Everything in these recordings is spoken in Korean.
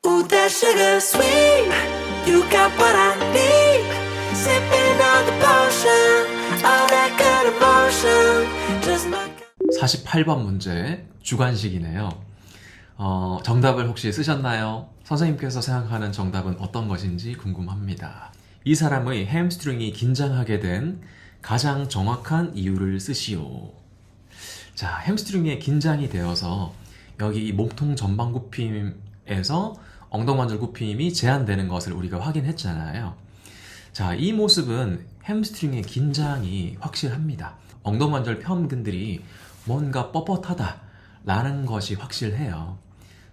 Ooh, that sugar sweet. You got what I need. Sipping on the potion. All that good emotion. Just my 48번 문제 주관식이네요. 정답을 혹시 쓰셨나요? 선생님께서 생각하는 정답은 어떤 것인지 궁금합니다. 이 사람의 햄스트링이 긴장하게 된 가장 정확한 이유를 쓰시오. 자, 햄스트링에 긴장이 되어서 여기 이 몸통 전방 굽힘에서 엉덩관절 굽힘이 제한되는 것을 우리가 확인했잖아요. 자, 이 모습은 햄스트링의 긴장이 확실합니다. 엉덩관절 편근들이 뭔가 뻣뻣하다 라는 것이 확실해요.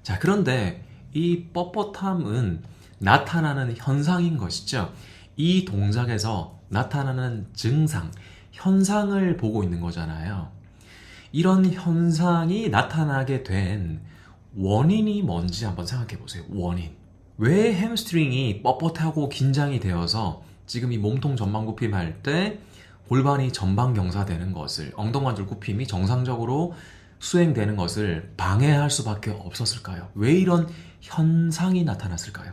자, 그런데 이 뻣뻣함은 나타나는 현상인 것이죠. 이 동작에서 나타나는 증상, 현상을 보고 있는 거잖아요. 이런 현상이 나타나게 된 원인이 뭔지 한번 생각해 보세요. 원인. 왜 햄스트링이 뻣뻣하고 긴장이 되어서 지금 이 몸통 전방 굽힘 할 때 골반이 전방 경사되는 것을, 엉덩관절 굽힘이 정상적으로 수행되는 것을 방해할 수밖에 없었을까요? 왜 이런 현상이 나타났을까요?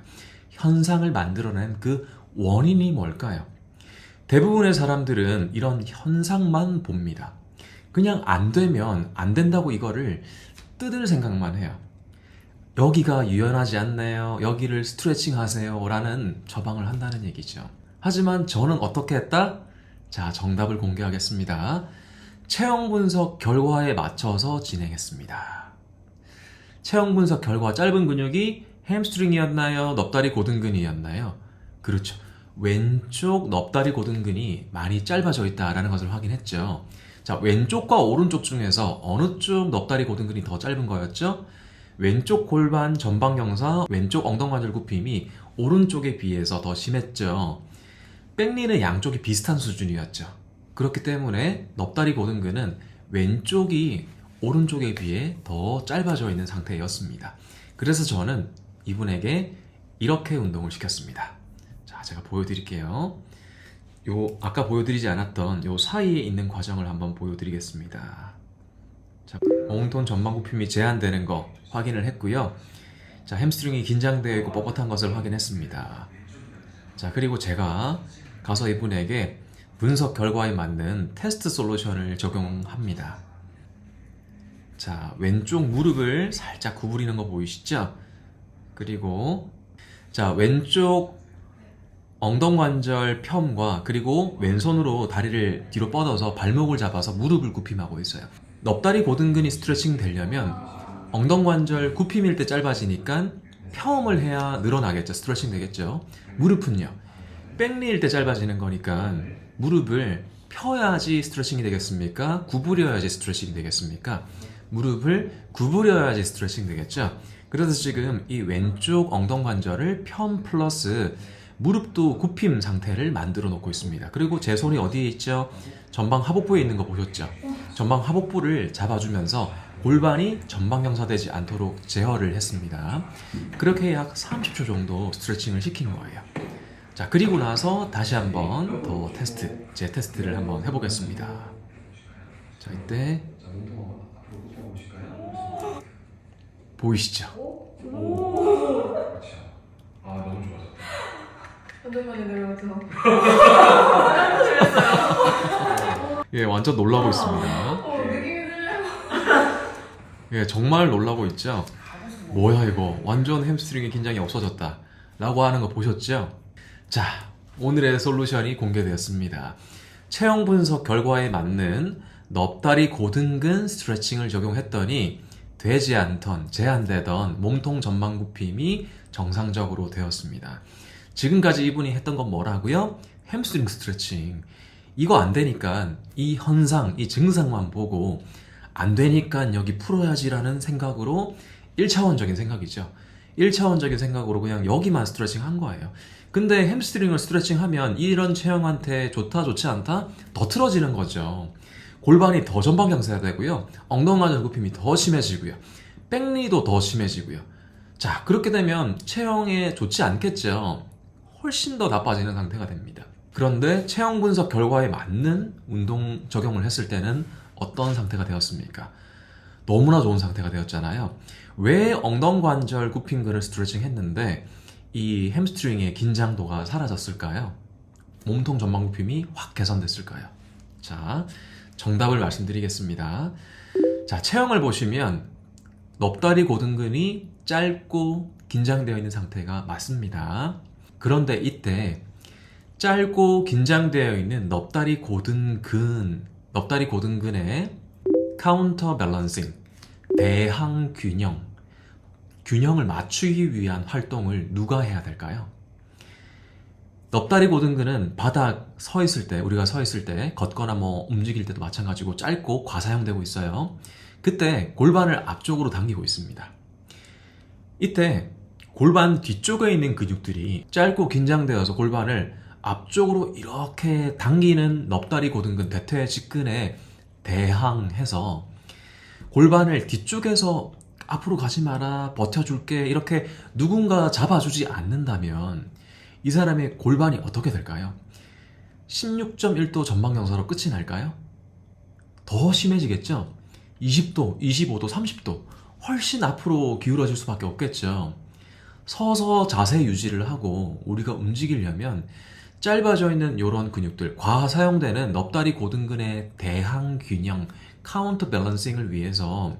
현상을 만들어낸 그 원인이 뭘까요? 대부분의 사람들은 이런 현상만 봅니다. 그냥 안 되면 안 된다고 이거를 뜯을 생각만 해요. 여기가 유연하지 않네요. 여기를 스트레칭 하세요. 라는 처방을 한다는 얘기죠. 하지만 저는 어떻게 했다? 자, 정답을 공개하겠습니다. 체형 분석 결과에 맞춰서 진행했습니다. 체형 분석 결과 짧은 근육이 햄스트링이었나요? 넙다리 고등근이었나요? 그렇죠. 왼쪽 넙다리 고등근이 많이 짧아져 있다는 것을 확인했죠. 자, 왼쪽과 오른쪽 중에서 어느 쪽 넙다리 고등근이 더 짧은 거였죠? 왼쪽 골반 전방 경사, 왼쪽 엉덩관절 굽힘이 오른쪽에 비해서 더 심했죠. 백리는 양쪽이 비슷한 수준이었죠. 그렇기 때문에 넙다리 고등근은 왼쪽이 오른쪽에 비해 더 짧아져 있는 상태였습니다. 그래서 저는 이분에게 이렇게 운동을 시켰습니다. 자, 제가 보여드릴게요. 아까 보여드리지 않았던 요 사이에 있는 과정을 한번 보여드리겠습니다. 자, 몸통 전방 굽힘이 제한되는 거 확인을 했고요. 자, 햄스트링이 긴장되어 있고 뻣뻣한 것을 확인했습니다. 자, 그리고 제가 가서 이분에게 분석 결과에 맞는 테스트 솔루션을 적용합니다. 자, 왼쪽 무릎을 살짝 구부리는 거 보이시죠? 그리고 자, 왼쪽 엉덩관절 펴과 그리고 왼손으로 다리를 뒤로 뻗어서 발목을 잡아서 무릎을 굽힘하고 있어요. 넙다리 고등근이 스트레칭 되려면 엉덩관절 굽힘일 때 짧아지니까 펴음을 해야 늘어나겠죠. 스트레칭 되겠죠. 무릎은요, 백리일 때 짧아지는 거니까 무릎을 펴야지 스트레칭이 되겠습니까? 구부려야지 스트레칭이 되겠습니까? 무릎을 구부려야지 스트레칭 되겠죠. 그래서 지금 이 왼쪽 엉덩관절을 편 플러스 무릎도 굽힘 상태를 만들어 놓고 있습니다. 그리고 제 손이 어디에 있죠? 전방 하복부에 있는 거 보셨죠? 전방 하복부를 잡아주면서 골반이 전방 경사되지 않도록 제어를 했습니다. 그렇게 약 30초 정도 스트레칭을 시킨 거예요. 자, 그리고 나서 다시 한번 더 제 테스트를 한번 해보겠습니다. 자, 이때 보이시죠? 아, 너무 좋았어. 완전 많이 내려가죠. 예, 완전 놀라고 있습니다. 느낌이 들려요. 예, 정말 놀라고 있죠? 뭐야 이거, 완전 햄스트링의 긴장이 없어졌다 라고 하는 거 보셨죠? 자, 오늘의 솔루션이 공개되었습니다. 체형 분석 결과에 맞는 넙다리 고등근 스트레칭을 적용했더니 되지 않던, 제한되던 몸통 전방 굽힘이 정상적으로 되었습니다. 지금까지 이분이 했던 건 뭐라고요? 햄스트링 스트레칭. 이거 안 되니까 이 현상, 이 증상만 보고 안 되니까 여기 풀어야지라는 생각으로 1차원적인 생각이죠. 1차원적인 생각으로 그냥 여기만 스트레칭 한 거예요. 근데 햄스트링을 스트레칭 하면 이런 체형한테 좋다 좋지 않다? 더 틀어지는 거죠. 골반이 더 전방 경사되고요. 엉덩관절 굽힘이 더 심해지고요. 백리도 더 심해지고요. 자, 그렇게 되면 체형에 좋지 않겠죠. 훨씬 더 나빠지는 상태가 됩니다. 그런데 체형 분석 결과에 맞는 운동 적용을 했을 때는 어떤 상태가 되었습니까? 너무나 좋은 상태가 되었잖아요. 왜 엉덩관절 굽힌근을 스트레칭 했는데 이 햄스트링의 긴장도가 사라졌을까요? 몸통 전방 굽힘이 확 개선됐을까요? 자, 정답을 말씀드리겠습니다. 자, 체형을 보시면 넙다리 고등근이 짧고 긴장되어 있는 상태가 맞습니다. 그런데 이때 짧고 긴장되어 있는 넙다리 고등근의 카운터 밸런싱, 대항 균형을 맞추기 위한 활동을 누가 해야 될까요? 넙다리 고등근은 바닥 서 있을 때, 우리가 서 있을 때, 걷거나 뭐 움직일 때도 마찬가지고 짧고 과사용되고 있어요. 그때 골반을 앞쪽으로 당기고 있습니다. 이때 골반 뒤쪽에 있는 근육들이 짧고 긴장되어서 골반을 앞쪽으로 이렇게 당기는 넙다리 고등근 대퇴 직근에 대항해서 골반을 뒤쪽에서 앞으로 가지 마라, 버텨줄게, 이렇게 누군가 잡아주지 않는다면 이 사람의 골반이 어떻게 될까요? 16.1도 전방경사로 끝이 날까요? 더 심해지겠죠? 20도, 25도, 30도 훨씬 앞으로 기울어질 수밖에 없겠죠. 서서 자세 유지를 하고 우리가 움직이려면 짧아져 있는 이런 근육들, 과사용되는 넙다리 고등근의 대항 균형, 카운터 밸런싱을 위해서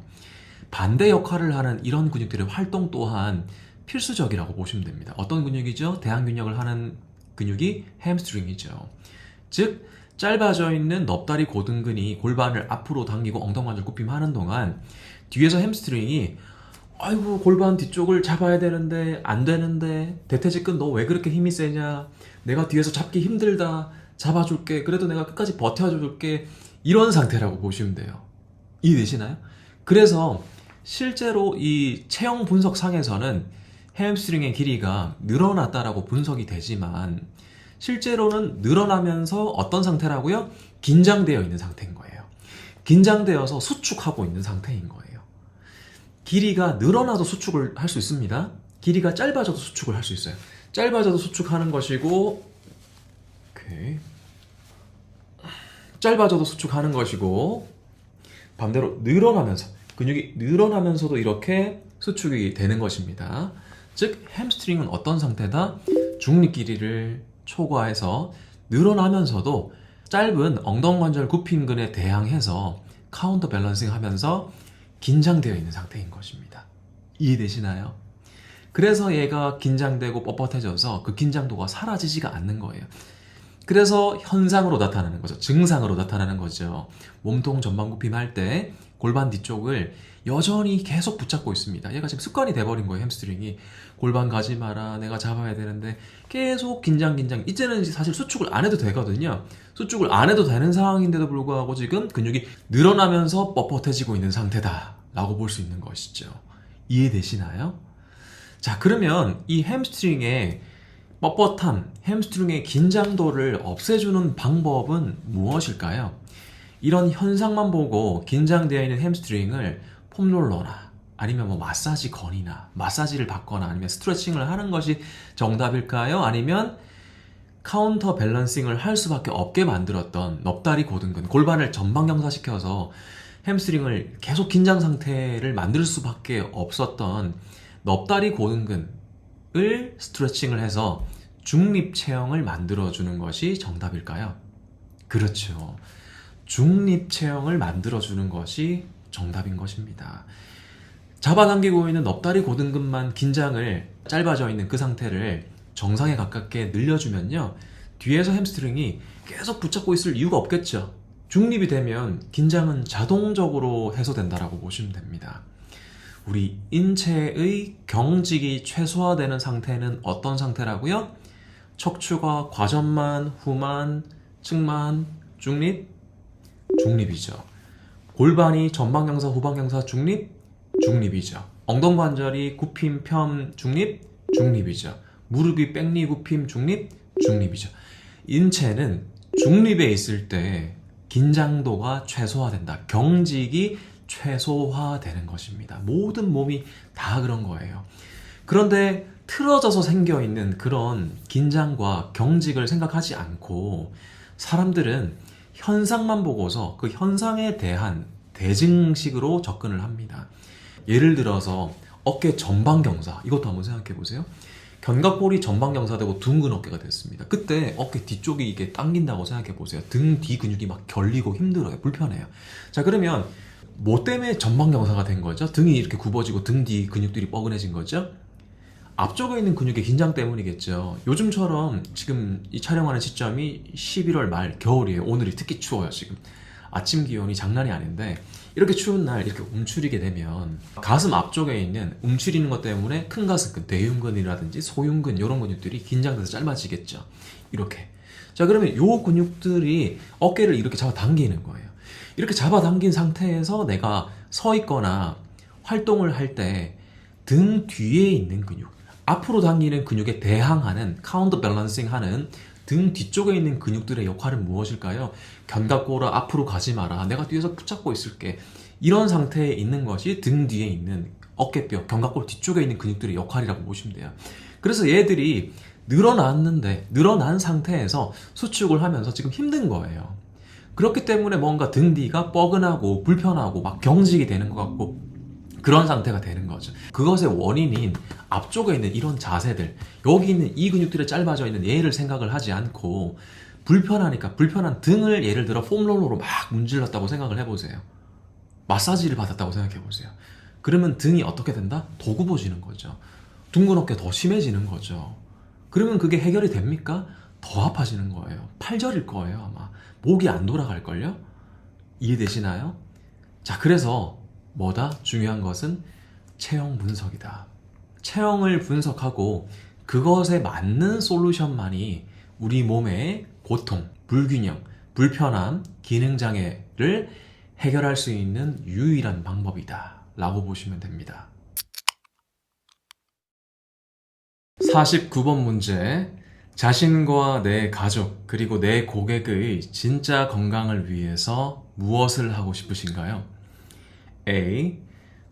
반대 역할을 하는 이런 근육들의 활동 또한 필수적이라고 보시면 됩니다. 어떤 근육이죠? 대항 균형을 하는 근육이 햄스트링이죠. 즉 짧아져 있는 넙다리 고등근이 골반을 앞으로 당기고 엉덩관절 굽힘하는 동안 뒤에서 햄스트링이 아이고 골반 뒤쪽을 잡아야 되는데 안 되는데 대퇴직근 너 왜 그렇게 힘이 세냐, 내가 뒤에서 잡기 힘들다, 잡아줄게, 그래도 내가 끝까지 버텨줄게, 이런 상태라고 보시면 돼요. 이해되시나요? 그래서 실제로 이 체형 분석상에서는 햄스트링의 길이가 늘어났다라고 분석이 되지만 실제로는 늘어나면서 어떤 상태라고요? 긴장되어 있는 상태인 거예요. 긴장되어서 수축하고 있는 상태인 거예요. 길이가 늘어나도 수축을 할 수 있습니다. 길이가 짧아져도 수축을 할 수 있어요. 짧아져도 수축하는 것이고, 오케이. 짧아져도 수축하는 것이고, 반대로 늘어나면서, 근육이 늘어나면서도 이렇게 수축이 되는 것입니다. 즉 햄스트링은 어떤 상태다? 중립 길이를 초과해서 늘어나면서도 짧은 엉덩관절 굽힌근에 대항해서 카운터 밸런싱 하면서 긴장되어 있는 상태인 것입니다. 이해되시나요? 그래서 얘가 긴장되고 뻣뻣해져서 그 긴장도가 사라지지가 않는 거예요. 그래서 현상으로 나타나는 거죠. 증상으로 나타나는 거죠. 몸통 전방 굽힘할 때 골반 뒤쪽을 여전히 계속 붙잡고 있습니다. 얘가 지금 습관이 돼버린 거예요. 햄스트링이. 골반 가지 마라, 내가 잡아야 되는데 계속 긴장. 이제는 사실 수축을 안 해도 되거든요. 수축을 안 해도 되는 상황인데도 불구하고 지금 근육이 늘어나면서 뻣뻣해지고 있는 상태다 라고 볼 수 있는 것이죠. 이해되시나요? 자, 그러면 이 햄스트링의 뻣뻣함, 햄스트링의 긴장도를 없애주는 방법은 무엇일까요? 이런 현상만 보고 긴장되어 있는 햄스트링을 폼롤러나 아니면 뭐 마사지 건이나 마사지를 받거나 아니면 스트레칭을 하는 것이 정답일까요? 아니면 카운터 밸런싱을 할 수밖에 없게 만들었던 넙다리 고등근, 골반을 전방경사시켜서 햄스트링을 계속 긴장 상태를 만들 수밖에 없었던 넙다리 고등근을 스트레칭을 해서 중립 체형을 만들어주는 것이 정답일까요? 그렇죠. 중립 체형을 만들어주는 것이 정답인 것입니다. 잡아당기고 있는 넙다리 고등근만 긴장을, 짧아져 있는 그 상태를 정상에 가깝게 늘려주면요, 뒤에서 햄스트링이 계속 붙잡고 있을 이유가 없겠죠. 중립이 되면 긴장은 자동적으로 해소된다라고 보시면 됩니다. 우리 인체의 경직이 최소화되는 상태는 어떤 상태라고요? 척추가 과전만, 후만, 측만, 중립? 중립이죠. 골반이 전방경사, 후방경사 중립? 중립이죠. 엉덩관절이 굽힘, 편 중립? 중립이죠. 무릎이 백리 굽힘 중립? 중립이죠. 인체는 중립에 있을 때 긴장도가 최소화된다. 경직이 최소화되는 것입니다. 모든 몸이 다 그런 거예요. 그런데 틀어져서 생겨있는 그런 긴장과 경직을 생각하지 않고 사람들은 현상만 보고서 그 현상에 대한 대증식으로 접근을 합니다. 예를 들어서 어깨 전방경사, 이것도 한번 생각해 보세요. 견갑골이 전방경사되고 둥근 어깨가 됐습니다. 그때 어깨 뒤쪽이 이게 당긴다고 생각해 보세요. 등 뒤 근육이 막 결리고 힘들어요. 불편해요. 자, 그러면 뭐 때문에 전방경사가 된 거죠? 등이 이렇게 굽어지고 등 뒤 근육들이 뻐근해진 거죠? 앞쪽에 있는 근육의 긴장 때문이겠죠. 요즘처럼 지금 이 촬영하는 시점이 11월 말 겨울이에요. 오늘이 특히 추워요. 지금 아침 기온이 장난이 아닌데, 이렇게 추운 날 이렇게 움츠리게 되면 가슴 앞쪽에 있는 움츠리는 것 때문에 큰 가슴근, 대흉근이라든지 소흉근 이런 근육들이 긴장돼서 짧아지겠죠. 이렇게. 자, 그러면 요 근육들이 어깨를 이렇게 잡아당기는 거예요. 이렇게 잡아당긴 상태에서 내가 서 있거나 활동을 할 때 등 뒤에 있는 근육, 앞으로 당기는 근육에 대항하는 카운터 밸런싱 하는 등 뒤쪽에 있는 근육들의 역할은 무엇일까요? 견갑골아 앞으로 가지 마라. 내가 뒤에서 붙잡고 있을게. 이런 상태에 있는 것이 등 뒤에 있는 어깨뼈, 견갑골 뒤쪽에 있는 근육들의 역할이라고 보시면 돼요. 그래서 얘들이 늘어난 상태에서 수축을 하면서 지금 힘든 거예요. 그렇기 때문에 뭔가 등 뒤가 뻐근하고 불편하고 막 경직이 되는 것 같고 그런 상태가 되는 거죠. 그것의 원인인 앞쪽에 있는 이런 자세들, 여기 있는 이 근육들에 짧아져 있는 얘를 생각을 하지 않고 불편하니까 불편한 등을 예를 들어 폼롤러로 막 문질렀다고 생각을 해보세요. 마사지를 받았다고 생각해 보세요. 그러면 등이 어떻게 된다? 더 굽어지는 거죠. 둥근 어깨 더 심해지는 거죠. 그러면 그게 해결이 됩니까? 더 아파지는 거예요. 팔절일 거예요, 아마. 목이 안 돌아갈걸요? 이해되시나요? 자, 그래서 뭐다? 중요한 것은 체형 분석이다. 체형을 분석하고 그것에 맞는 솔루션만이 우리 몸의 고통, 불균형, 불편함, 기능장애를 해결할 수 있는 유일한 방법이다 라고 보시면 됩니다. 49번 문제. 자신과 내 가족 그리고 내 고객의 진짜 건강을 위해서 무엇을 하고 싶으신가요? A.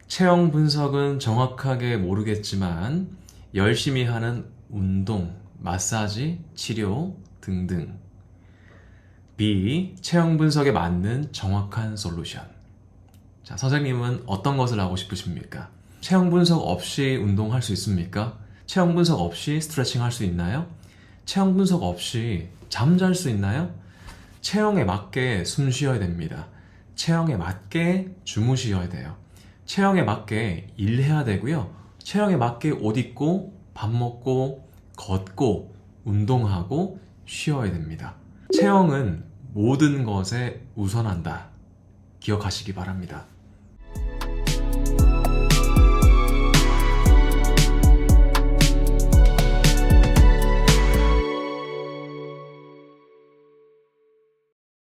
체형 분석은 정확하게 모르겠지만 열심히 하는 운동, 마사지, 치료 등등. B. 체형 분석에 맞는 정확한 솔루션. 자, 선생님은 어떤 것을 하고 싶으십니까? 체형 분석 없이 운동할 수 있습니까? 체형 분석 없이 스트레칭 할 수 있나요? 체형 분석 없이 잠잘 수 있나요? 체형에 맞게 숨 쉬어야 됩니다. 체형에 맞게 주무셔야 돼요. 체형에 맞게 일해야 되고요. 체형에 맞게 옷 입고 밥 먹고 걷고 운동하고 쉬어야 됩니다. 체형은 모든 것에 우선한다. 기억하시기 바랍니다.